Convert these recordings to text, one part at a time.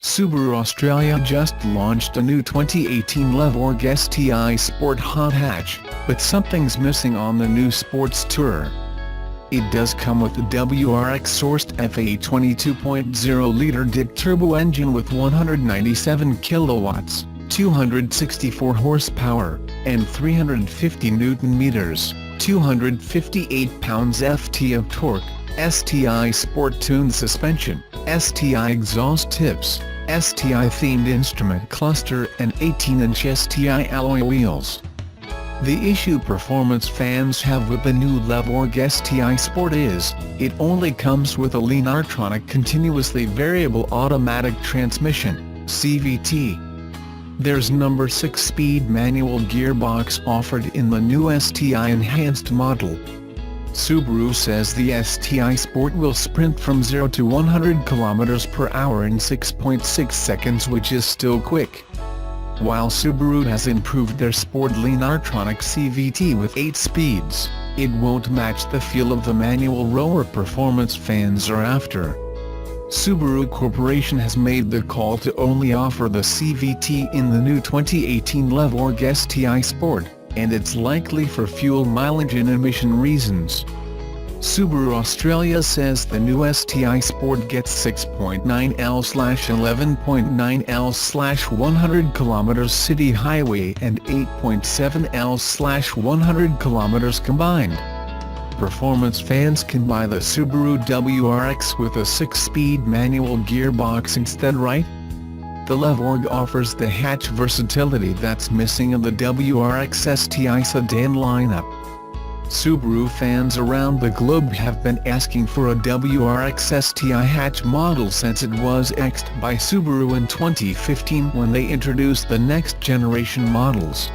Subaru Australia just launched a new 2018 Levorg STI Sport hot hatch, but something's missing on the new sports tourer. It does come with the WRX-sourced FA 22.0-litre dick turbo engine with 197 kilowatts, 264 horsepower, and 350 Newton-meters, 258 pounds-ft of torque, STI Sport-tuned suspension, STI exhaust tips, STI-themed instrument cluster and 18-inch STI alloy wheels. The issue performance fans have with the new Levorg STI Sport is, it only comes with a Lineartronic continuously variable automatic transmission, CVT. There's no 6-speed manual gearbox offered in the new STI-enhanced model. Subaru says the STI Sport will sprint from 0 to 100 km per hour in 6.6 seconds, which is still quick. While Subaru has improved their Sport Lineartronic CVT with 8 speeds, it won't match the feel of the manual rower performance fans are after. Subaru Corporation has made the call to only offer the CVT in the new 2018 Levorg STI Sport, and it's likely for fuel mileage and emission reasons. Subaru Australia says the new STI Sport gets 6.9L/11.9L/100 km city highway and 8.7L/100 km combined. Performance fans can buy the Subaru WRX with a 6-speed manual gearbox instead, right? The Levorg offers the hatch versatility that's missing in the WRX STI sedan lineup. Subaru fans around the globe have been asking for a WRX STI hatch model since it was axed by Subaru in 2015 when they introduced the next generation models.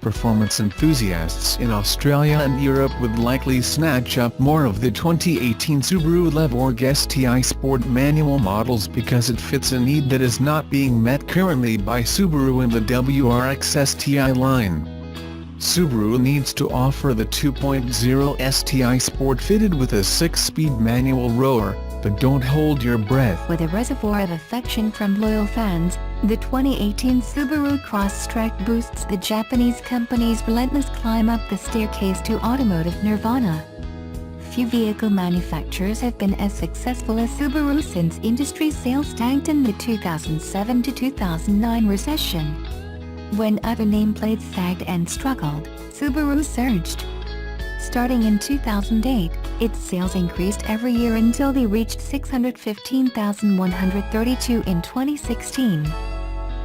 Performance enthusiasts in Australia and Europe would likely snatch up more of the 2018 Subaru Levorg STI Sport manual models because it fits a need that is not being met currently by Subaru in the WRX STI line. Subaru needs to offer the 2.0 STI Sport fitted with a 6-speed manual rower, but don't hold your breath. With a reservoir of affection from loyal fans, the 2018 Subaru Crosstrack boosts the Japanese company's relentless climb up the staircase to automotive nirvana. Few vehicle manufacturers have been as successful as Subaru since industry sales tanked in the 2007 to 2009 recession. When other nameplates sagged and struggled, Subaru surged. Starting in 2008, its sales increased every year until they reached 615,132 in 2016.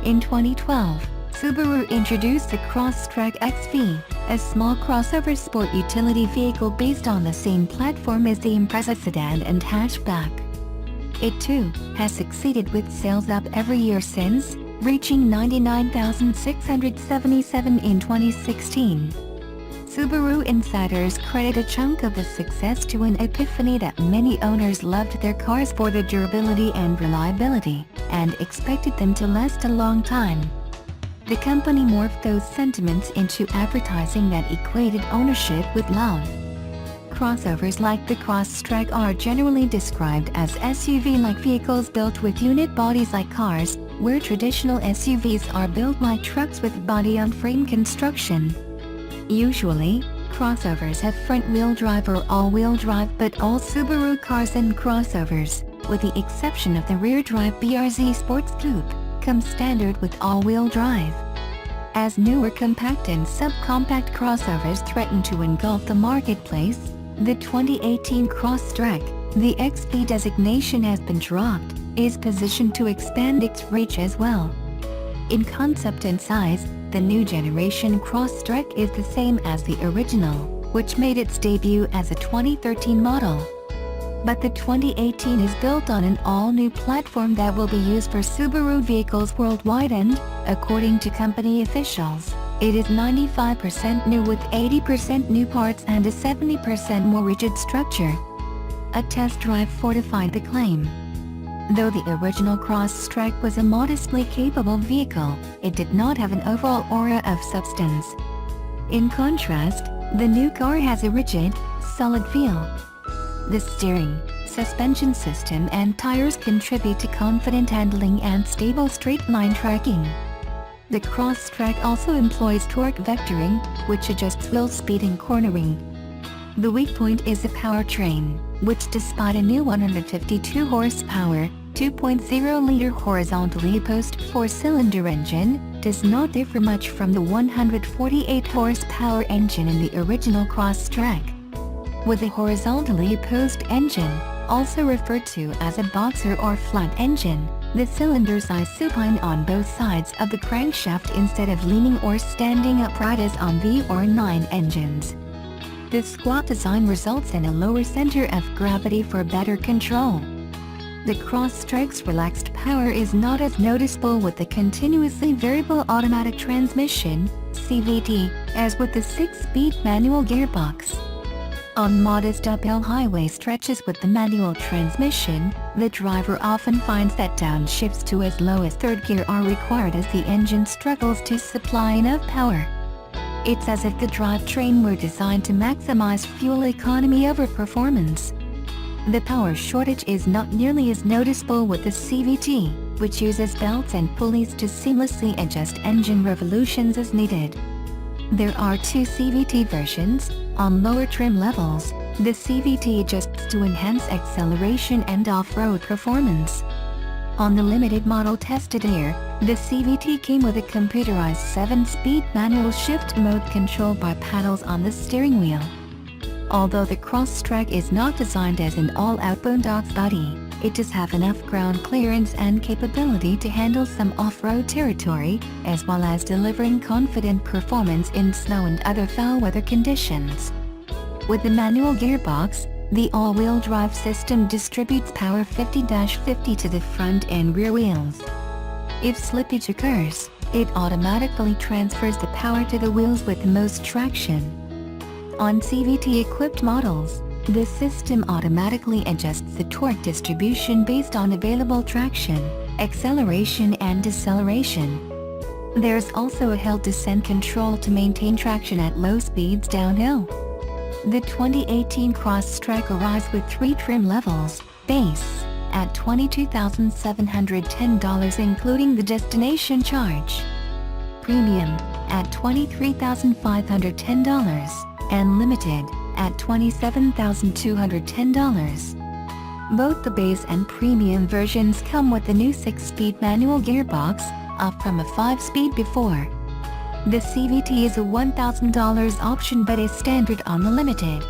In 2012, Subaru introduced the Crosstrack XV, a small crossover sport utility vehicle based on the same platform as the Impreza sedan and hatchback. It too has succeeded with sales up every year since, reaching 99,677 in 2016. Subaru insiders credit a chunk of the success to an epiphany that many owners loved their cars for their durability and reliability, and expected them to last a long time. The company morphed those sentiments into advertising that equated ownership with love. Crossovers like the Crosstrack are generally described as SUV-like vehicles built with unit bodies like cars, where traditional SUVs are built like trucks with body-on-frame construction. Usually, crossovers have front-wheel drive or all-wheel drive, but all Subaru cars and crossovers, with the exception of the rear-drive BRZ Sports Coupe, come standard with all-wheel drive. As newer compact and subcompact crossovers threaten to engulf the marketplace, the 2018 Crosstrack, the XP designation has been dropped, is positioned to expand its reach as well. In concept and size, the new generation Crosstrek is the same as the original, which made its debut as a 2013 model. But the 2018 is built on an all-new platform that will be used for Subaru vehicles worldwide and, according to company officials, it is 95% new with 80% new parts and a 70% more rigid structure. A test drive fortified the claim. Though the original Crosstrek was a modestly capable vehicle, it did not have an overall aura of substance. In contrast, the new car has a rigid, solid feel. The steering, suspension system and tires contribute to confident handling and stable straight-line tracking. The Crosstrack also employs torque vectoring, which adjusts wheel speed and cornering. The weak point is the powertrain, which despite a new 152 horsepower, 2.0-liter horizontally opposed 4-cylinder engine, does not differ much from the 148 horsepower engine in the original Crosstrack. With a horizontally opposed engine, also referred to as a boxer or flat engine, the cylinders are supine on both sides of the crankshaft instead of leaning or standing upright as on V or 9 engines. This squat design results in a lower center of gravity for better control. The Crosstrack's relaxed power is not as noticeable with the continuously variable automatic transmission, CVT, as with the 6-speed manual gearbox. On modest uphill highway stretches with the manual transmission, the driver often finds that downshifts to as low as 3rd gear are required as the engine struggles to supply enough power. It's as if the drivetrain were designed to maximize fuel economy over performance. The power shortage is not nearly as noticeable with the CVT, which uses belts and pulleys to seamlessly adjust engine revolutions as needed. There are 2 CVT versions. On lower trim levels, the CVT adjusts to enhance acceleration and off-road performance. On the limited model tested here, the CVT came with a computerized 7-speed manual shift mode controlled by paddles on the steering wheel. Although the Crosstrack is not designed as an all-out boondocks body, it does have enough ground clearance and capability to handle some off-road territory, as well as delivering confident performance in snow and other foul weather conditions. With the manual gearbox, the all-wheel drive system distributes power 50-50 to the front and rear wheels. If slippage occurs, it automatically transfers the power to the wheels with the most traction. On CVT-equipped models, this system automatically adjusts the torque distribution based on available traction, acceleration and deceleration. There's also a hill descent control to maintain traction at low speeds downhill. The 2018 Crosstrack arrives with 3 trim levels: base, at $22,710 including the destination charge; premium, at $23,510, and limited, at $27,210. Both the base and premium versions come with the new 6-speed manual gearbox, up from a 5-speed before. The CVT is a $1,000 option but is standard on the limited.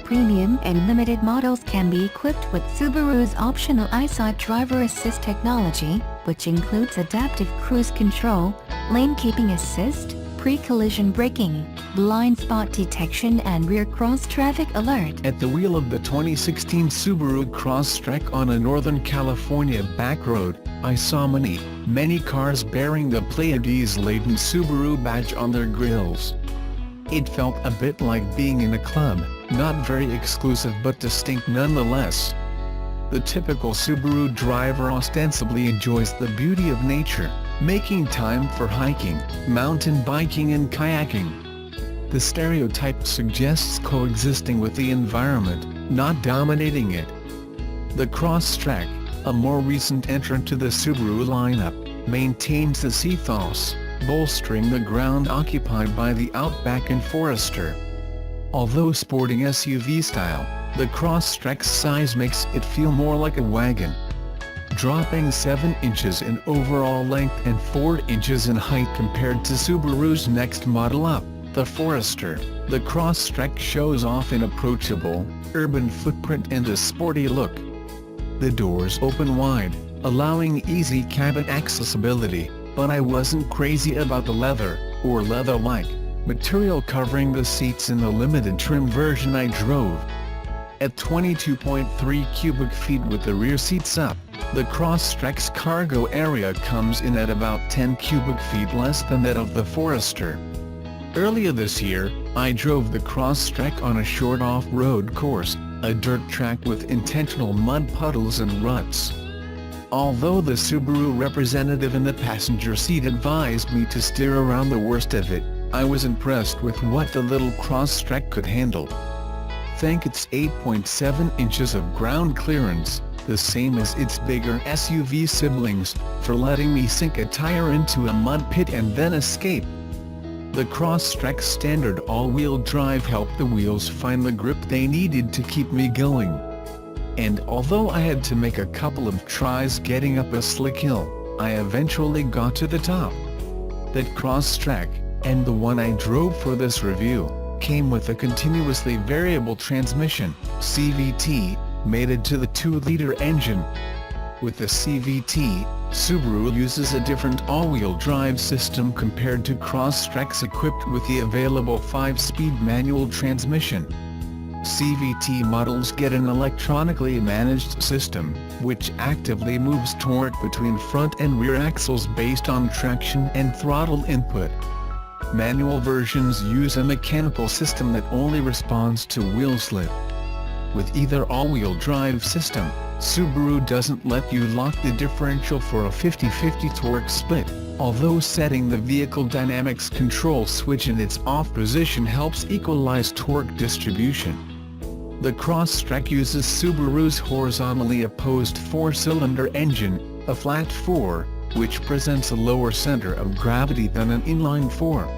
Premium and limited models can be equipped with Subaru's optional EyeSight driver assist technology, which includes adaptive cruise control, lane keeping assist, pre-collision braking, blind spot detection and rear cross traffic alert. At the wheel of the 2016 Subaru Crosstrek on a Northern California back road, I saw many cars bearing the Pleiades-laden Subaru badge on their grills. It felt a bit like being in a club, not very exclusive but distinct nonetheless. The typical Subaru driver ostensibly enjoys the beauty of nature, making time for hiking, mountain biking and kayaking. The stereotype suggests coexisting with the environment, not dominating it. The Crosstrack, a more recent entrant to the Subaru lineup, maintains this ethos, bolstering the ground occupied by the Outback and Forester. Although sporting SUV style, the Crosstrek's size makes it feel more like a wagon. Dropping 7 inches in overall length and 4 inches in height compared to Subaru's next model up, the Forester, the Crosstrek shows off an approachable, urban footprint and a sporty look. The doors open wide, allowing easy cabin accessibility, but I wasn't crazy about the leather, or leather-like, material covering the seats in the limited trim version I drove. At 22.3 cubic feet with the rear seats up, the Crosstrek's cargo area comes in at about 10 cubic feet less than that of the Forester. Earlier this year, I drove the Crosstrek on a short off-road course, a dirt track with intentional mud puddles and ruts. Although the Subaru representative in the passenger seat advised me to steer around the worst of it, I was impressed with what the little Crosstrek could handle. thank its 8.7 inches of ground clearance, the same as its bigger SUV siblings, for letting me sink a tire into a mud pit and then escape. The Crosstrack standard all-wheel drive helped the wheels find the grip they needed to keep me going. And although I had to make a couple of tries getting up a slick hill, I eventually got to the top. That Crosstrack, and the one I drove for this review, came with a continuously variable transmission, CVT, mated to the 2-liter engine. With the CVT, Subaru uses a different all-wheel drive system compared to Crosstracks equipped with the available 5-speed manual transmission. CVT models get an electronically managed system, which actively moves torque between front and rear axles based on traction and throttle input. Manual versions use a mechanical system that only responds to wheel slip. With either all-wheel drive system, Subaru doesn't let you lock the differential for a 50-50 torque split, although setting the vehicle dynamics control switch in its off position helps equalize torque distribution. The Crosstrack uses Subaru's horizontally opposed 4-cylinder engine, a flat 4, which presents a lower center of gravity than an inline 4.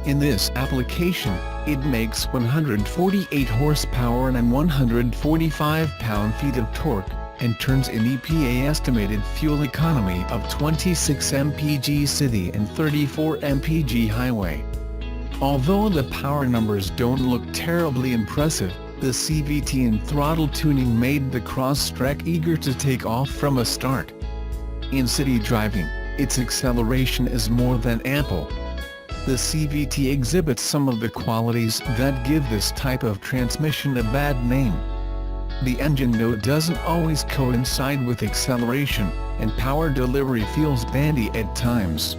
In this application, it makes 148 horsepower and 145 pound-feet of torque, and turns in EPA estimated fuel economy of 26 mpg city and 34 mpg highway. Although the power numbers don't look terribly impressive, the CVT and throttle tuning made the Crosstrack eager to take off from a start. In city driving, its acceleration is more than ample. The CVT exhibits some of the qualities that give this type of transmission a bad name. The engine note doesn't always coincide with acceleration, and power delivery feels bandy at times.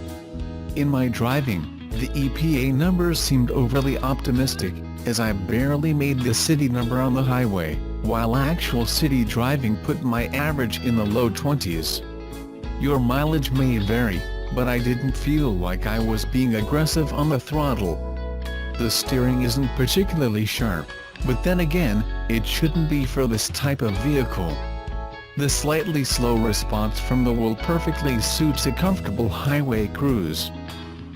In my driving, the EPA numbers seemed overly optimistic, as I barely made the city number on the highway, while actual city driving put my average in the low 20s. Your mileage may vary, but I didn't feel like I was being aggressive on the throttle. The steering isn't particularly sharp, but then again, it shouldn't be for this type of vehicle. The slightly slow response from the wheel perfectly suits a comfortable highway cruise.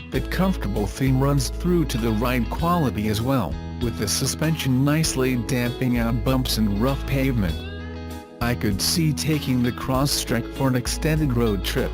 That comfortable theme runs through to the ride quality as well, with the suspension nicely damping out bumps and rough pavement. I could see taking the Crosstrack for an extended road trip.